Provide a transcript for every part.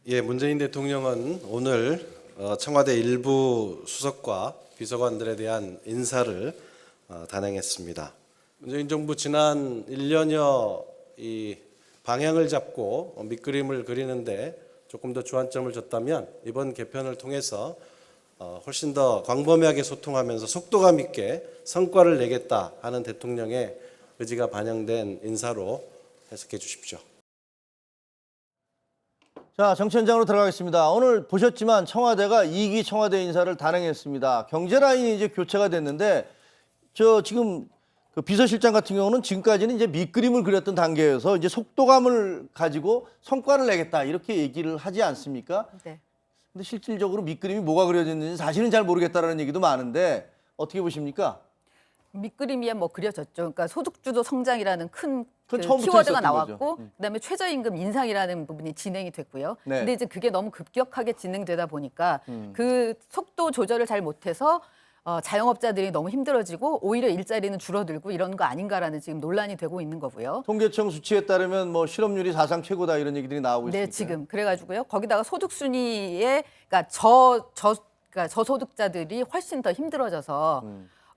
예, 문재인 대통령은 오늘 청와대 일부 수석과 비서관들에 대한 인사를 단행했습니다. 문재인 정부 지난 1년여 이 방향을 잡고 밑그림을 그리는데 조금 더 주안점을 줬다면 이번 개편을 통해서 훨씬 더 광범위하게 소통하면서 속도감 있게 성과를 내겠다 하는 대통령의 의지가 반영된 인사로 해석해 주십시오. 자, 정치 현장으로 들어가겠습니다. 오늘 보셨지만 청와대가 2기 청와대 인사를 단행했습니다. 경제 라인이 이제 교체가 됐는데 지금 그 비서실장 같은 경우는 지금까지는 이제 밑그림을 그렸던 단계여서 이제 속도감을 가지고 성과를 내겠다 이렇게 얘기를 하지 않습니까? 네. 근데 실질적으로 밑그림이 뭐가 그려졌는지 사실은 잘 모르겠다라는 얘기도 많은데 어떻게 보십니까? 밑그림이야 뭐 그려졌죠. 그러니까 소득주도 성장이라는 큰 그건 처음부터 키워드가 있었던 나왔고, 거죠. 그다음에 최저임금 인상이라는 부분이 진행이 됐고요. 네. 근데 이제 그게 너무 급격하게 진행되다 보니까 그 속도 조절을 잘 못해서 자영업자들이 너무 힘들어지고 오히려 일자리는 줄어들고 이런 거 아닌가라는 지금 논란이 되고 있는 거고요. 통계청 수치에 따르면 뭐 실업률이 사상 최고다 이런 얘기들이 나오고 있습니다. 네, 지금 그래가지고요. 거기다가 소득 순위에 그러니까 그러니까 저소득자들이 훨씬 더 힘들어져서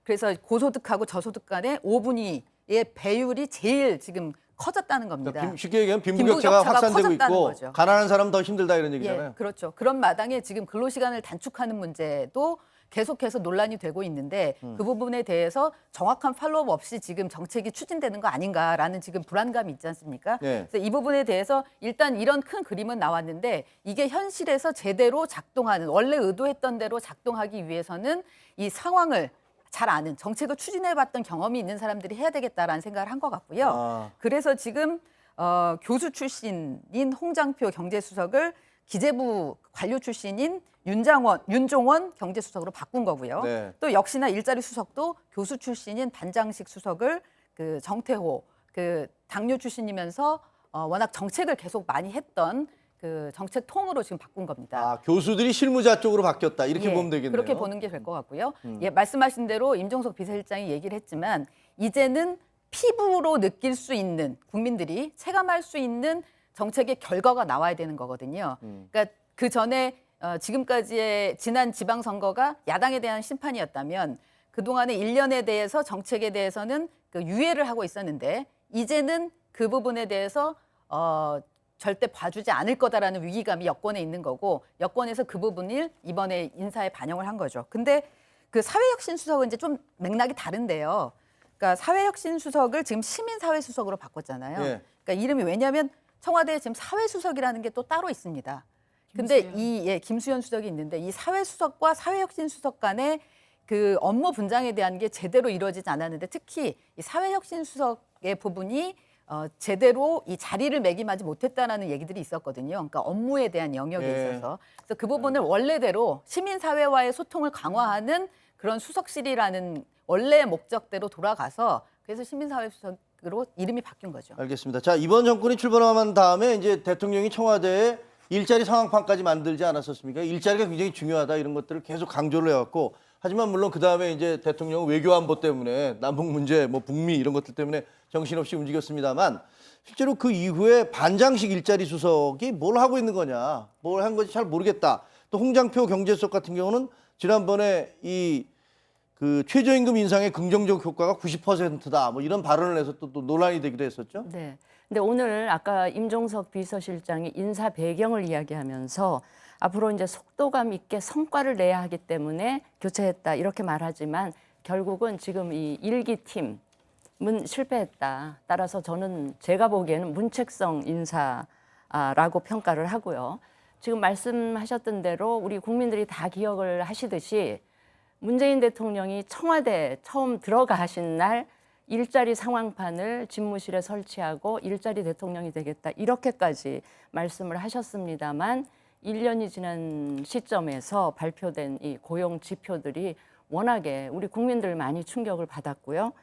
그래서 고소득하고 저소득 간의 5분위의 배율이 제일 지금 커졌다는 겁니다. 그러니까 쉽게 얘기하면 빈부격차가 빈부격차가 확산되고 커졌다는 있고 거죠. 가난한 사람 더 힘들다 이런 얘기잖아요. 예, 그렇죠. 그런 마당에 지금 근로시간을 단축하는 문제도 계속해서 논란이 되고 있는데 그 부분에 대해서 정확한 팔로업 없이 지금 정책이 추진되는 거 아닌가라는 지금 불안감이 있지 않습니까? 네. 그래서 이 부분에 대해서 일단 이런 큰 그림은 나왔는데 이게 현실에서 제대로 작동하는 원래 의도했던 대로 작동하기 위해서는 이 상황을 잘 아는 정책을 추진해봤던 경험이 있는 사람들이 해야 되겠다라는 생각을 한 것 같고요. 아. 그래서 지금 교수 출신인 홍장표 경제수석을 기재부 관료 출신인 윤종원 경제수석으로 바꾼 거고요. 네. 또 역시나 일자리 수석도 교수 출신인 반장식 수석을 그 정태호 그 당뇨 출신이면서 워낙 정책을 계속 많이 했던 그 정책통으로 지금 바꾼 겁니다. 아, 교수들이 실무자 쪽으로 바뀌었다 이렇게 예, 보면 되겠네요. 그렇게 보는 게 될 것 같고요. 예, 말씀하신 대로 임종석 비서실장이 얘기를 했지만 이제는 피부로 느낄 수 있는 국민들이 체감할 수 있는 정책의 결과가 나와야 되는 거거든요. 그러니까 그 전에 지금까지의 지난 지방선거가 야당에 대한 심판이었다면 그동안의 1년에 대해서 정책에 대해서는 그 유예를 하고 있었는데 이제는 그 부분에 대해서 절대 봐주지 않을 거다라는 위기감이 여권에 있는 거고 여권에서 그 부분을 이번에 인사에 반영을 한 거죠. 근데 그 사회혁신수석은 이제 좀 맥락이 다른데요. 그러니까 사회혁신수석을 지금 시민사회수석으로 바꿨잖아요. 예. 그러니까 이름이 왜냐하면 청와대에 지금 사회수석이라는 게 또 따로 있습니다. 근데 김수현 수석이 있는데 이 사회수석과 사회혁신수석 간의 그 업무 분장에 대한 게 제대로 이루어지지 않았는데 특히 이 사회혁신수석의 부분이 제대로 이 자리를 매김하지 못했다라는 얘기들이 있었거든요. 그러니까 업무에 대한 영역에 예. 있어서. 그래서 그 부분을 원래대로 시민사회와의 소통을 강화하는 그런 수석실이라는 원래의 목적대로 돌아가서 그래서 시민사회수석으로 이름이 바뀐 거죠. 알겠습니다. 자, 이번 정권이 출범한 다음에 이제 대통령이 청와대에 일자리 상황판까지 만들지 않았었습니까? 일자리가 굉장히 중요하다 이런 것들을 계속 강조를 해왔고 하지만 물론 그 다음에 이제 대통령은 외교안보 때문에 남북 문제, 뭐 북미 이런 것들 때문에 정신없이 움직였습니다만 실제로 그 이후에 반장식 일자리 수석이 뭘 하고 있는 거냐, 뭘 한 건지 잘 모르겠다. 또 홍장표 경제수석 같은 경우는 지난번에 이 그 최저임금 인상의 긍정적 효과가 90%다. 뭐 이런 발언을 해서 또 논란이 되기도 했었죠. 네. 근데 오늘 아까 임종석 비서실장이 인사 배경을 이야기하면서 앞으로 이제 속도감 있게 성과를 내야 하기 때문에 교체했다 이렇게 말하지만 결국은 지금 이 1기 팀은 실패했다. 따라서 저는 제가 보기에는 문책성 인사라고 평가를 하고요. 지금 말씀하셨던 대로 우리 국민들이 다 기억을 하시듯이 문재인 대통령이 청와대 처음 들어가신 날 일자리 상황판을 집무실에 설치하고 일자리 대통령이 되겠다 이렇게까지 말씀을 하셨습니다만 1년이 지난 시점에서 발표된 이 고용 지표들이 워낙에 우리 국민들 많이 충격을 받았고요.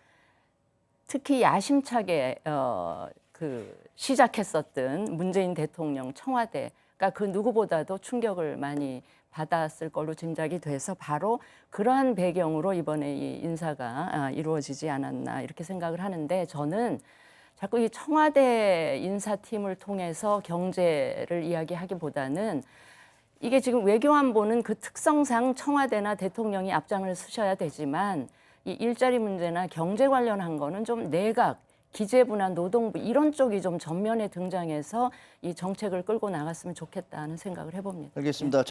특히 야심차게 시작했었던 문재인 대통령 청와대가 그 누구보다도 충격을 많이 받았을 걸로 짐작이 돼서 바로 그러한 배경으로 이번에 이 인사가 이루어지지 않았나 이렇게 생각을 하는데 저는 자꾸 이 청와대 인사팀을 통해서 경제를 이야기하기보다는 이게 지금 외교안보는 그 특성상 청와대나 대통령이 앞장을 서셔야 되지만 이 일자리 문제나 경제 관련한 거는 좀 내각, 기재부나 노동부 이런 쪽이 좀 전면에 등장해서 이 정책을 끌고 나갔으면 좋겠다는 생각을 해봅니다. 알겠습니다.